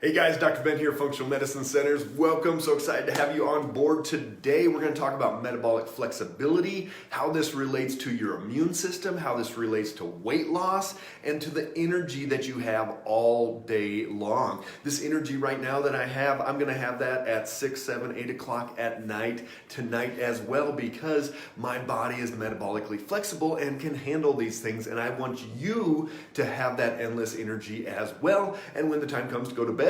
Hey guys, Dr. Ben here, Functional Medicine Centers. Welcome, so excited to have you on board today. We're going to talk about metabolic flexibility, how this relates to your immune system, how this relates to weight loss, and to the energy that you have all day long. This energy right now that I have, I'm going to have that at 6, 7, 8 o'clock at night tonight as well, because my body is metabolically flexible and can handle these things, and I want you to have that endless energy as well. And when the time comes to go to bed,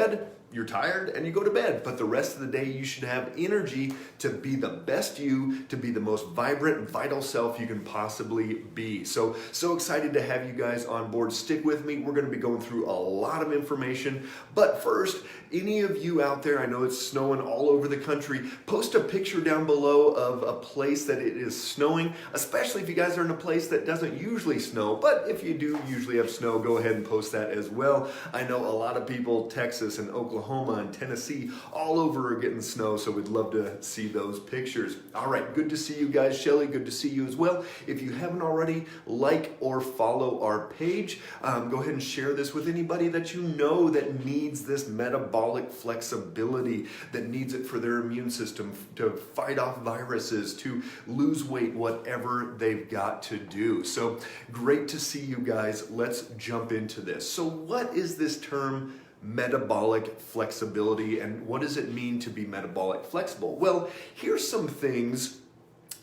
you're tired and you go to bed, but the rest of the day you should have energy to be the best you, to be the most vibrant, vital self you can possibly be. So excited to have you guys on board. Stick with me. We're going to be going through a lot of information, but first, any of you out there, I know it's snowing all over the country, post a picture down below of a place that it is snowing, especially if you guys are in a place that doesn't usually snow, but if you do usually have snow, go ahead and post that as well. I know a lot of people, Texas and Oklahoma and Tennessee, all over are getting snow, so we'd love to see those pictures. All right, good to see you guys. Shelly, good to see you as well. If you haven't already, like or follow our page. Go ahead and share this with anybody that you know that needs this metabolic flexibility, that needs it for their immune system, to fight off viruses, to lose weight, whatever they've got to do. So great to see you guys. Let's jump into this. So what is this term metabolic flexibility, and what does it mean to be metabolic flexible? Well, here's some things.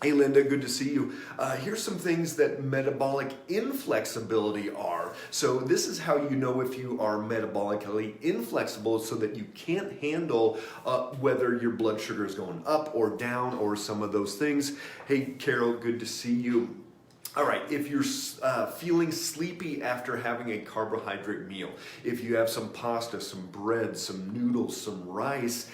Hey Linda, good to see you. Here's some things that metabolic inflexibility are. So this is how you know if you are metabolically inflexible, so that you can't handle whether your blood sugar is going up or down or some of those things. Hey Carol, good to see you. All right, if you're feeling sleepy after having a carbohydrate meal, if you have some pasta, some bread, some noodles, some rice,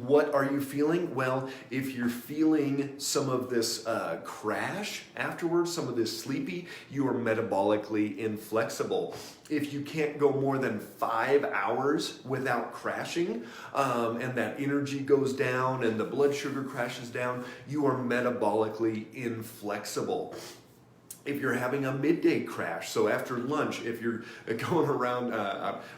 what are you feeling? Well, if you're feeling some of this crash afterwards, some of this sleepy, you are metabolically inflexible. If you can't go more than 5 hours without crashing, and that energy goes down and the blood sugar crashes down, you are metabolically inflexible. If you're having a midday crash, so after lunch, if you're going around,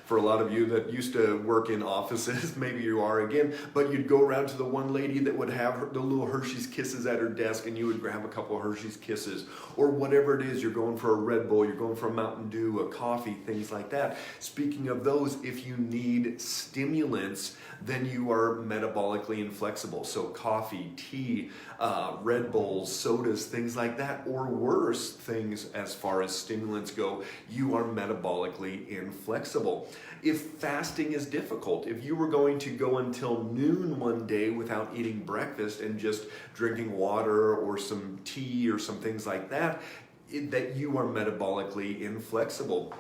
for a lot of you that used to work in offices, maybe you are again, but you'd go around to the one lady that would have the little Hershey's Kisses at her desk, and you would grab a couple of Hershey's Kisses, or whatever it is, you're going for a Red Bull, you're going for a Mountain Dew, a coffee, things like that. Speaking of those, if you need stimulants, then you are metabolically inflexible. So coffee, tea, Red Bulls, sodas, things like that, or worse things as far as stimulants go, you are metabolically inflexible. If fasting is difficult, if you were going to go until noon one day without eating breakfast and just drinking water or some tea or some things like that, that you are metabolically inflexible.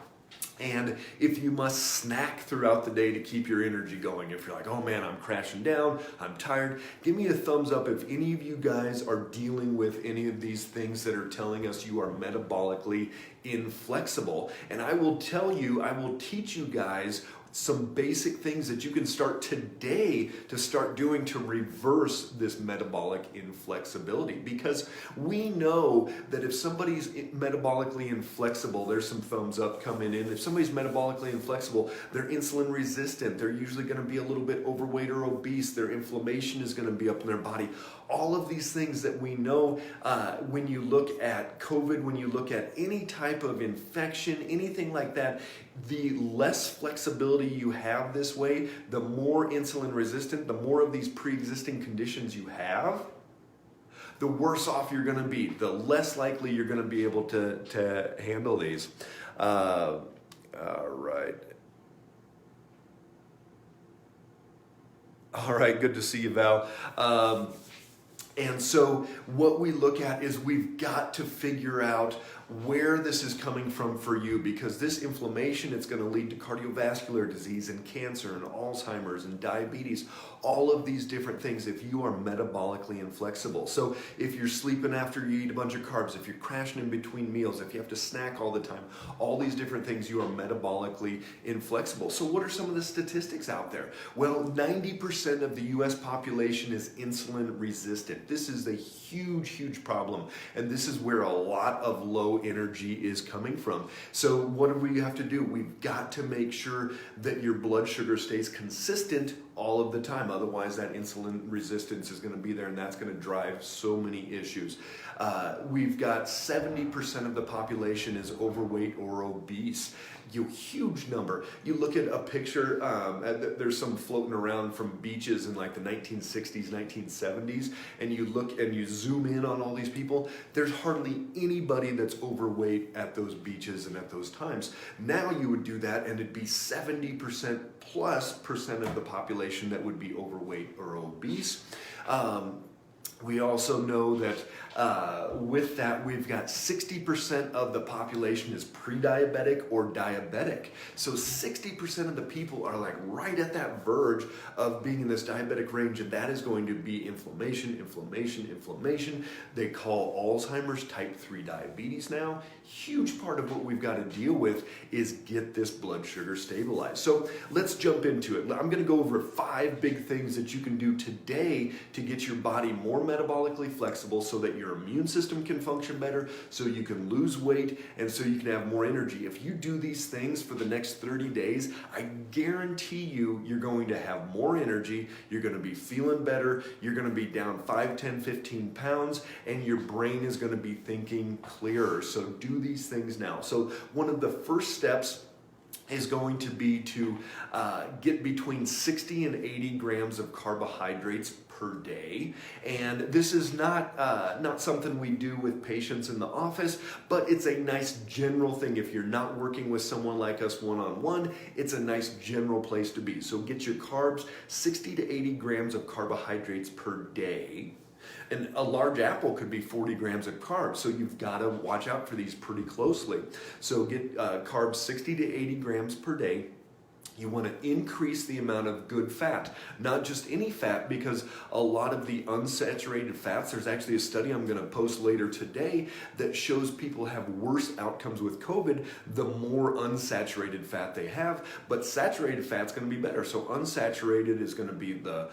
And if you must snack throughout the day to keep your energy going, if you're like, oh man, I'm crashing down, I'm tired, give me a thumbs up if any of you guys are dealing with any of these things that are telling us you are metabolically inflexible. And I will tell you, I will teach you guys some basic things that you can start today to start doing to reverse this metabolic inflexibility, because we know that if somebody's metabolically inflexible, there's some thumbs up coming in. If somebody's metabolically inflexible, they're insulin resistant, they're usually going to be a little bit overweight or obese, their inflammation is going to be up in their body. All of these things that we know, when you look at COVID, when you look at any type of infection, anything like that, the less flexibility you have this way, the more insulin resistant, the more of these pre-existing conditions you have, the worse off you're going to be, the less likely you're going to be able to handle these. All right. All right, good to see you, Val. And so what we look at is we've got to figure out where this is coming from for you, because this inflammation, it's going to lead to cardiovascular disease and cancer and Alzheimer's and diabetes, all of these different things if you are metabolically inflexible. So if you're sleeping after you eat a bunch of carbs, if you're crashing in between meals, if you have to snack all the time, all these different things, you are metabolically inflexible. So what are some of the statistics out there? Well, 90% of the US population is insulin resistant. This is a huge, huge problem, and this is where a lot of low low energy is coming from. So what do we have to do? We've got to make sure that your blood sugar stays consistent all of the time. Otherwise, that insulin resistance is going to be there, and that's going to drive so many issues. We've got 70% of the population is overweight or obese. Huge number. You look at a picture, there's some floating around from beaches in like the 1960s, 1970s, and you look and you zoom in on all these people, there's hardly anybody that's overweight at those beaches and at those times. Now you would do that and it'd be 70% plus percent of the population that would be overweight or obese. We also know that with that, we've got 60% of the population is pre-diabetic or diabetic. So 60% of the people are like right at that verge of being in this diabetic range, and that is going to be inflammation, inflammation, inflammation. They call Alzheimer's type 3 diabetes now. Huge part of what we've got to deal with is get this blood sugar stabilized. So let's jump into it. I'm going to go over 5 big things that you can do today to get your body more metabolically flexible so that your immune system can function better, so you can lose weight, and so you can have more energy. If you do these things for the next 30 days, I guarantee you're going to have more energy, you're going to be feeling better, you're going to be down 5, 10, 15 pounds, and your brain is going to be thinking clearer. So do these things now. So one of the first steps is going to be to get between 60 and 80 grams of carbohydrates per day. And this is not something we do with patients in the office, but it's a nice general thing. If you're not working with someone like us one-on-one, it's a nice general place to be. So get your carbs, 60 to 80 grams of carbohydrates per day. And a large apple could be 40 grams of carbs, so you've got to watch out for these pretty closely. So get carbs 60 to 80 grams per day. You want to increase the amount of good fat, not just any fat, because a lot of the unsaturated fats, there's actually a study I'm going to post later today that shows people have worse outcomes with COVID the more unsaturated fat they have, but saturated fat's going to be better. So unsaturated is going to be the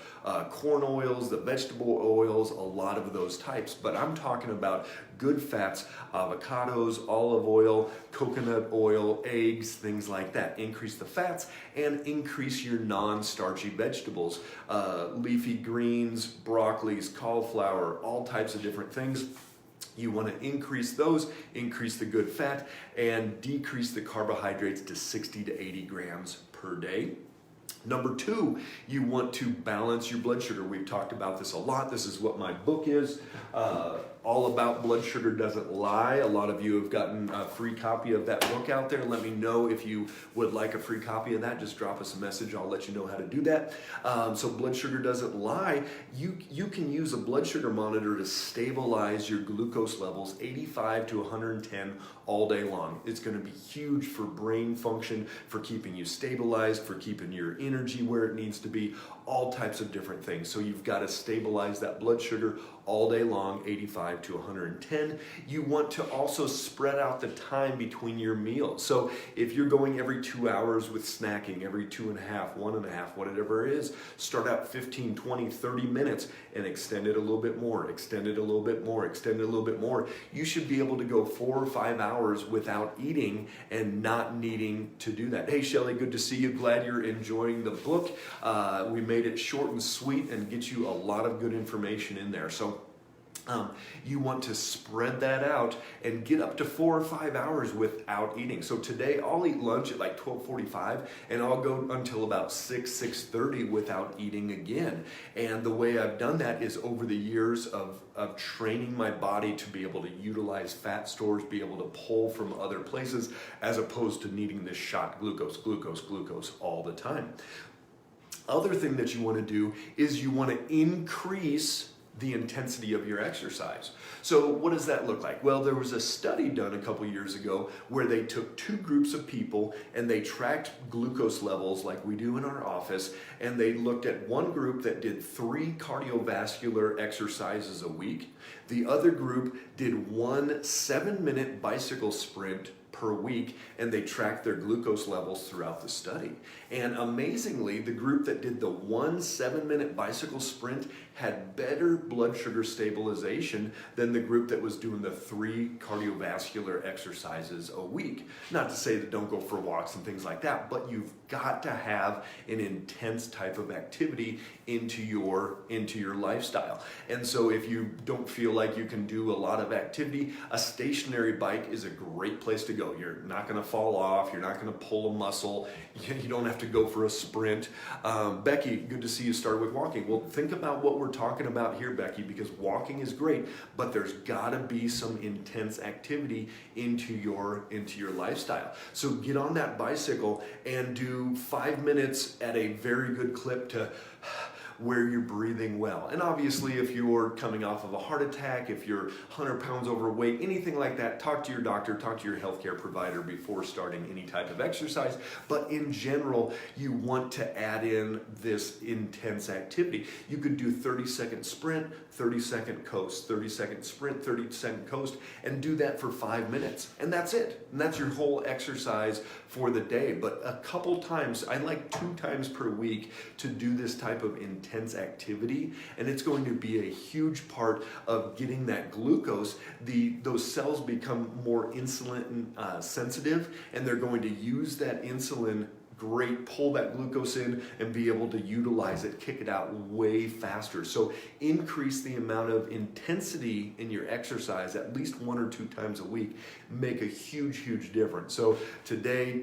corn oils, the vegetable oils, a lot of those types, but I'm talking about good fats, avocados, olive oil, coconut oil, eggs, things like that. Increase the fats and increase your non-starchy vegetables, leafy greens, broccolis, cauliflower, all types of different things. You want to increase those, increase the good fat, and decrease the carbohydrates to 60 to 80 grams per day. Number 2, you want to balance your blood sugar. We've talked about this a lot. This is what my book is, all about blood sugar doesn't lie. A lot of you have gotten a free copy of that book out there. Let me know if you would like a free copy of that. Just drop us a message. I'll let you know how to do that. So blood sugar doesn't lie. You can use a blood sugar monitor to stabilize your glucose levels 85 to 110 all day long. It's going to be huge for brain function, for keeping you stabilized, for keeping your energy where it needs to be, all types of different things. So you've got to stabilize that blood sugar all day long, 85 to 110. You want to also spread out the time between your meals. So if you're going every 2 hours with snacking, every 2.5, 1.5, whatever it is, start out 15, 20, 30 minutes and extend it a little bit more, extend it a little bit more, extend it a little bit more. You should be able to go 4 or 5 hours without eating and not needing to do that. Hey, Shelly, good to see you. Glad you're enjoying the book. We made it short and sweet and get you a lot of good information in there. So you want to spread that out and get up to 4 or 5 hours without eating. So today I'll eat lunch at like 12:45 and I'll go until about 6:30 without eating again. And the way I've done that is over the years of training my body to be able to utilize fat stores, be able to pull from other places, as opposed to needing this shot glucose all the time. Other thing that you want to do is you want to increase the intensity of your exercise. So what does that look like? Well, there was a study done a couple years ago where they took 2 groups of people and they tracked glucose levels like we do in our office, and they looked at one group that did 3 cardiovascular exercises a week. The other group did 1 7-minute bicycle sprint per week, and they tracked their glucose levels throughout the study. And amazingly, the group that did the 1 7-minute bicycle sprint had better blood sugar stabilization than the group that was doing the 3 cardiovascular exercises a week. Not to say that don't go for walks and things like that, but you've got to have an intense type of activity into your lifestyle. And so if you don't feel like you can do a lot of activity, a stationary bike is a great place to go. You're not going to fall off, you're not going to pull a muscle, you don't have to go for a sprint. Becky, good to see you start with walking. Well, think about what we're talking about here, Becky, because walking is great, but there's got to be some intense activity into your lifestyle. So get on that bicycle and do 5 minutes at a very good clip to where you're breathing well. And obviously, if you're coming off of a heart attack, if you're 100 pounds overweight, anything like that, talk to your doctor, talk to your healthcare provider before starting any type of exercise. But in general, you want to add in this intense activity. You could do 30-second sprint, 30-second coast, 30-second sprint, 30-second coast, and do that for 5 minutes. And that's it. And that's your whole exercise for the day. But a couple times, I like 2 times per week to do this type of intense activity, and it's going to be a huge part of getting that glucose. Those cells become more insulin sensitive, and they're going to use that insulin pull that glucose in and be able to utilize it, kick it out way faster. So increase the amount of intensity in your exercise at least 1 or 2 times a week. Make a huge difference. So today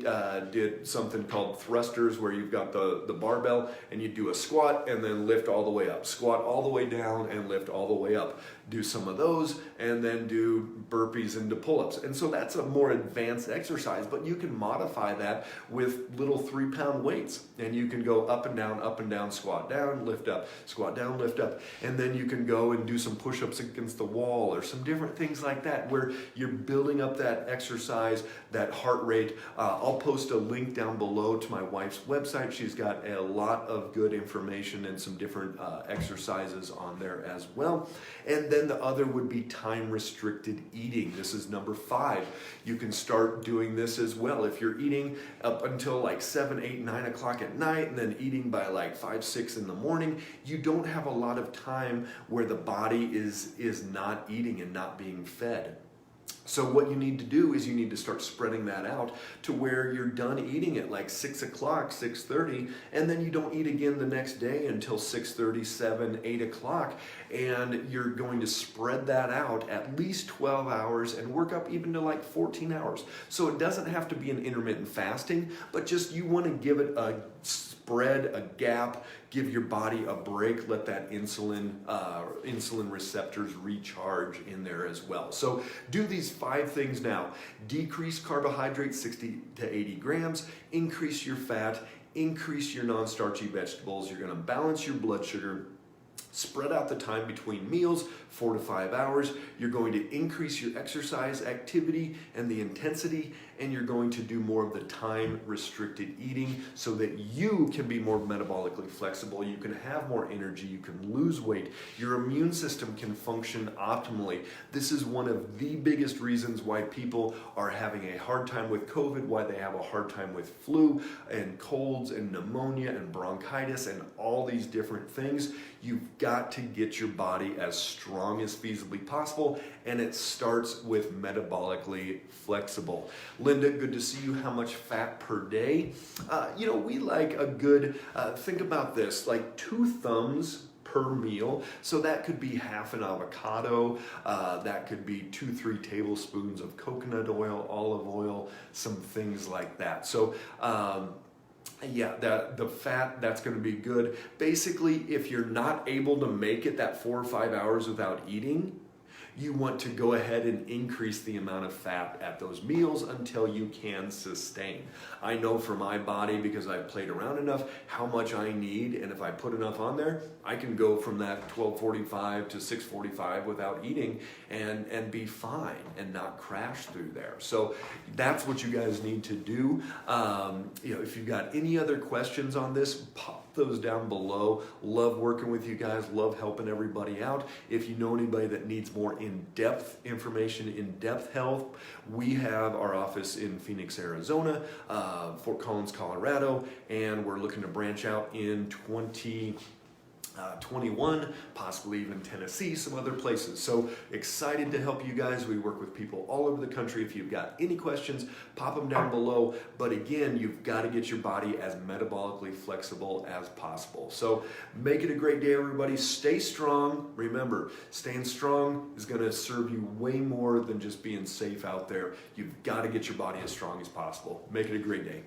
did something called thrusters, where you've got the barbell and you do a squat and then lift all the way up, squat all the way down and lift all the way up. Do some of those and then do burpees into pull-ups. And so that's a more advanced exercise, but you can modify that with little 3-pound weights, and you can go up and down, squat down, lift up, squat down, lift up. And then you can go and do some push-ups against the wall or some different things like that, where you're building up that exercise, that heart rate. I'll post a link down below to my wife's website. She's got a lot of good information and some different exercises on there as well. And then the other would be time-restricted eating. This is number 5. You can start doing this as well. If you're eating up until like 7, 8, 9 o'clock at night and then eating by like 5, 6 in the morning, you don't have a lot of time where the body is not eating and not being fed. So what you need to do is you need to start spreading that out to where you're done eating at like 6 o'clock, 6:30, and then you don't eat again the next day until 6:30, 7, 8 o'clock. And you're going to spread that out at least 12 hours and work up even to like 14 hours. So it doesn't have to be an intermittent fasting, but just you want to give it a spread, a gap, give your body a break, let that insulin receptors recharge in there as well. So do these 5 things now. Decrease carbohydrates 60 to 80 grams, increase your fat, increase your non-starchy vegetables. You're going to balance your blood sugar, spread out the time between meals, 4 to 5 hours. You're going to increase your exercise activity and the intensity, and you're going to do more of the time-restricted eating so that you can be more metabolically flexible, you can have more energy, you can lose weight, your immune system can function optimally. This is one of the biggest reasons why people are having a hard time with COVID, why they have a hard time with flu and colds and pneumonia and bronchitis and all these different things. You've got to get your body as strong as feasibly possible, and it starts with metabolically flexible. Linda, good to see you. How much fat per day? We like a good, think about this, like 2 thumbs per meal. So that could be half an avocado, that could be 2-3 tablespoons of coconut oil, olive oil, some things like that. So the fat, that's going to be good. Basically, if you're not able to make it that 4 or 5 hours without eating, you want to go ahead and increase the amount of fat at those meals until you can sustain. I know for my body, because I've played around enough, how much I need, and if I put enough on there, I can go from that 12:45 to 6:45 without eating and be fine and not crash through there. So that's what you guys need to do. If you've got any other questions on this, those down below. Love working with you guys, love helping everybody out. If you know anybody that needs more in-depth information, in-depth health, we have our office in Phoenix, Arizona, Fort Collins, Colorado, and we're looking to branch out in 2021, possibly even Tennessee, some other places. So excited to help you guys. We work with people all over the country. If you've got any questions, pop them down below. But again, you've got to get your body as metabolically flexible as possible. So make it a great day, everybody. Stay strong. Remember, staying strong is going to serve you way more than just being safe out there. You've got to get your body as strong as possible. Make it a great day.